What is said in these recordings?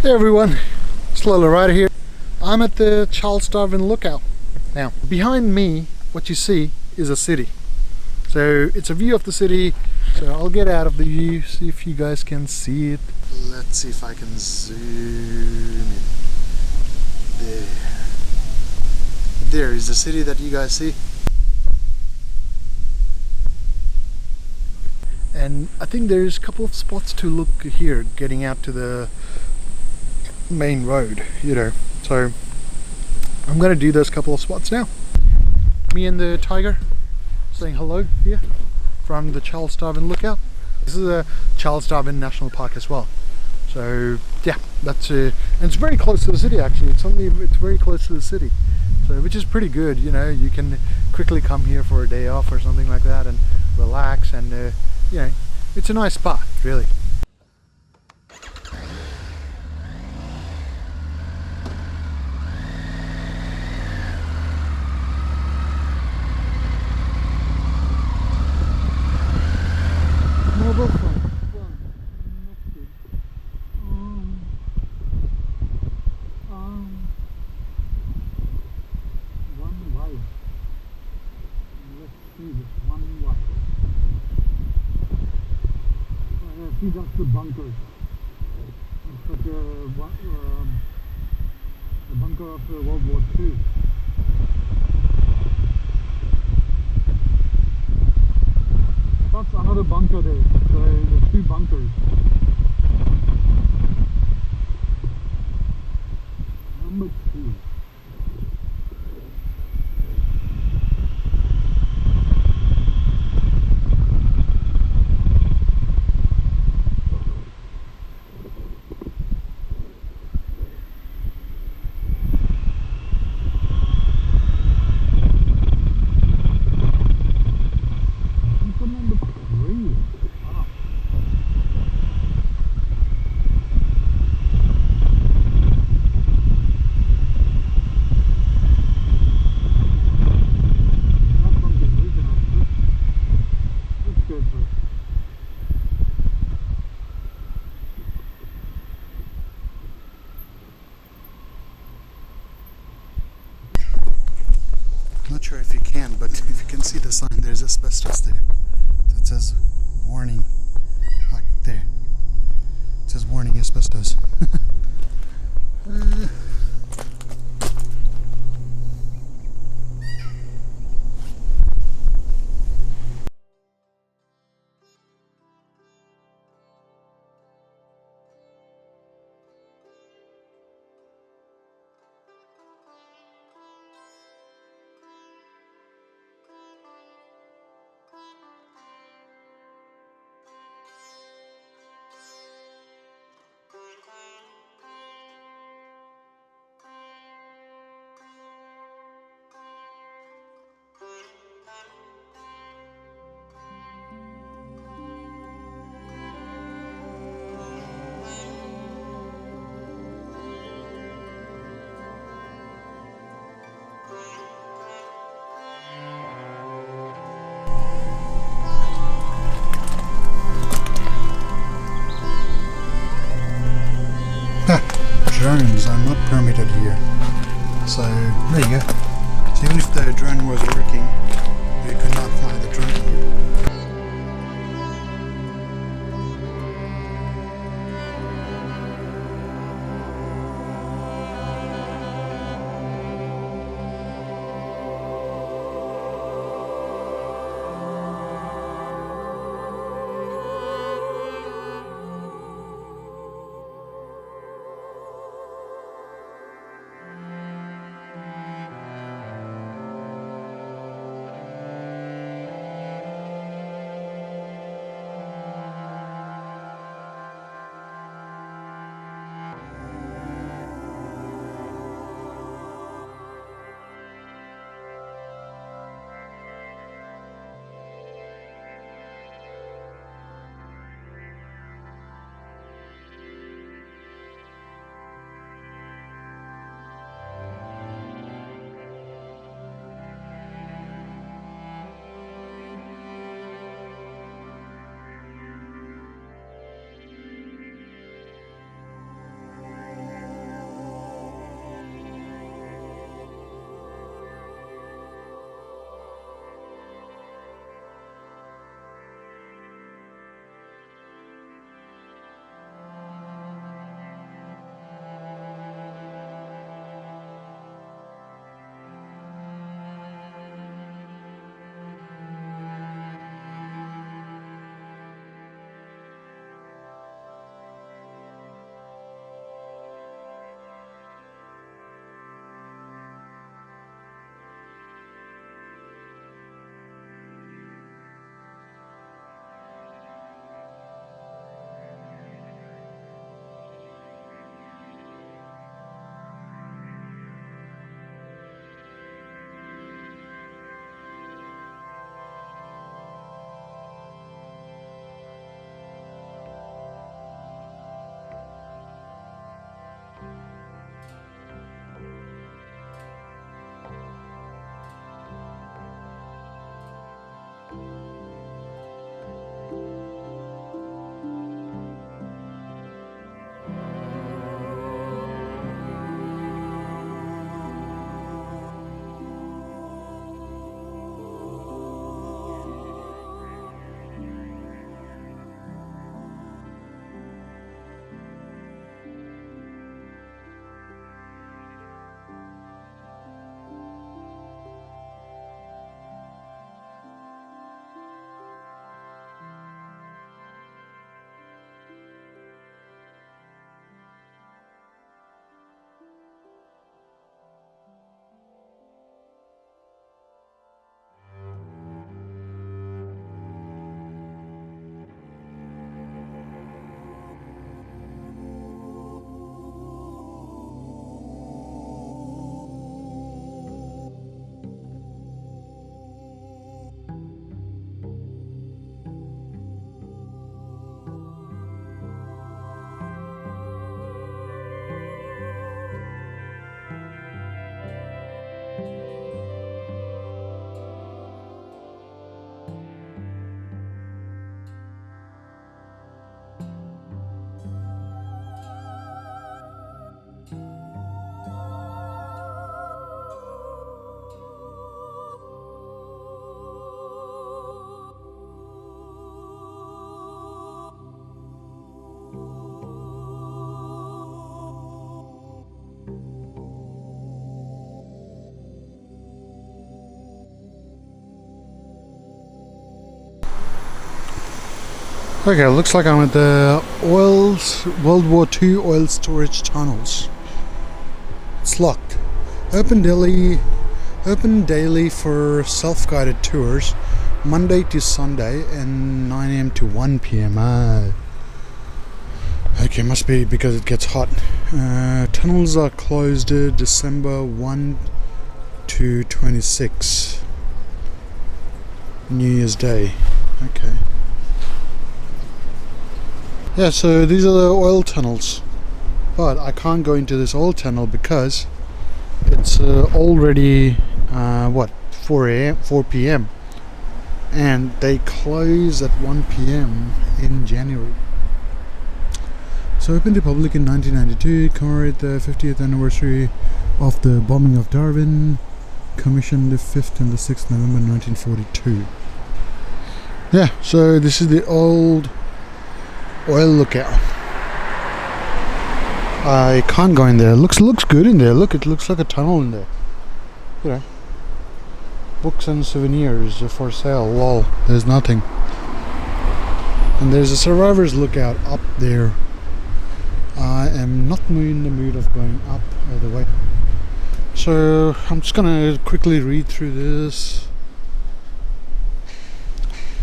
Hey everyone, Slowly Rider here. I'm at the Charles Darwin Lookout. Now, behind me, what you see is a city. So it's a view of the city. So I'll get out of the view, see if you guys can see it. Let's see if I can zoom in. There is the city that you guys see. And I think there's a couple of spots to look here, getting out to the main road, you know. So I'm gonna do those couple of spots now. Me and the tiger saying hello here from the Charles Darwin Lookout. This is a Charles Darwin National Park as well. So yeah, that's and it's very close to the city actually. It's very close to the city, so which is pretty good. You know, you can quickly come here for a day off or something like that and relax, and you know, it's a nice spot really. See, that's the bunker. It's like the bunker of World War II. That's another bunker there. So there's two bunkers. Number 2. Not sure if you can, but if you can see the sign, there's asbestos there. So it says warning, like there. It says warning asbestos. Drones are not permitted here, so there you go. So even if the drone was working, you could not fly the drone here. Okay, looks like I'm at the World War II oil storage tunnels. It's locked. Open daily for self-guided tours, Monday to Sunday, and 9 a.m. to 1 p.m. Okay, must be because it gets hot. Tunnels are closed December 1 to 26. New Year's Day. Okay. Yeah, so these are the oil tunnels. But I can't go into this oil tunnel because it's already 4 p.m. and they close at 1 p.m. in January. So opened to public in 1992, commemorate the 50th anniversary of the bombing of Darwin, commissioned the 5th and the 6th November 1942. Yeah, so this is the old oil lookout. I can't go in there. Looks good in there. Look, it looks like a tunnel in there. You know, books and souvenirs for sale. Lol, there's nothing. And there's a survivor's lookout up there. I am not in the mood of going up either way. So I'm just gonna quickly read through this.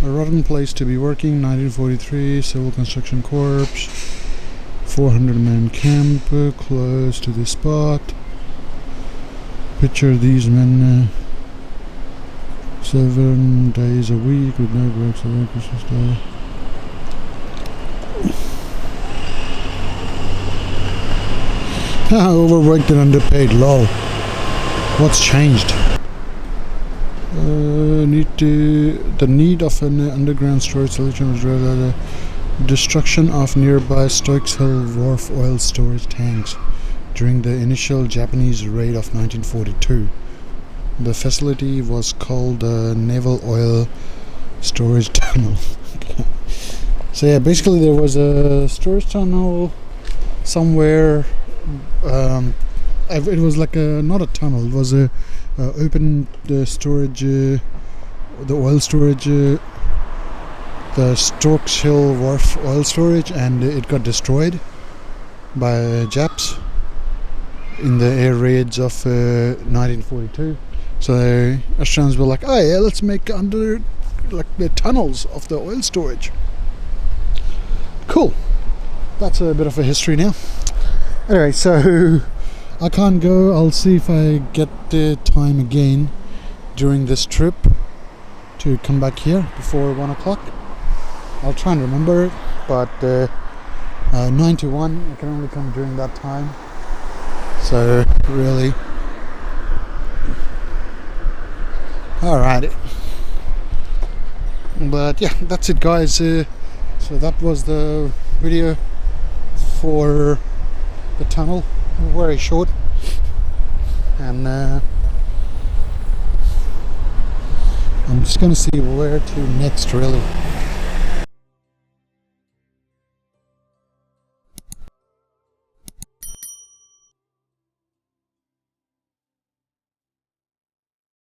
A rotten place to be working, 1943, Civil Construction Corps, 400-man camp, close to the spot. Picture these men 7 days a week with no breaks or Christmas Day. Overworked and underpaid, lol. What's changed? The need of an underground storage solution was rather the destruction of nearby Stokes Hill Wharf oil storage tanks during the initial Japanese raid of 1942. The facility was called the Naval Oil Storage Tunnel. So yeah, basically there was a storage tunnel somewhere. It was like not a tunnel. It was a open storage, the oil storage, the Stokes Hill Wharf oil storage, and it got destroyed by Japs in the air raids of 1942. So Australians were like, "Oh yeah, let's make under like the tunnels of the oil storage." Cool. That's a bit of a history now. Anyway, so I can't go. I'll see if I get the time again during this trip to come back here before 1 o'clock. I'll try and remember it, but 9 to 1 I can only come during that time. So really, alright. But yeah, that's it, guys. So that was the video for the tunnel. Very short, and I'm just gonna see where to next, really.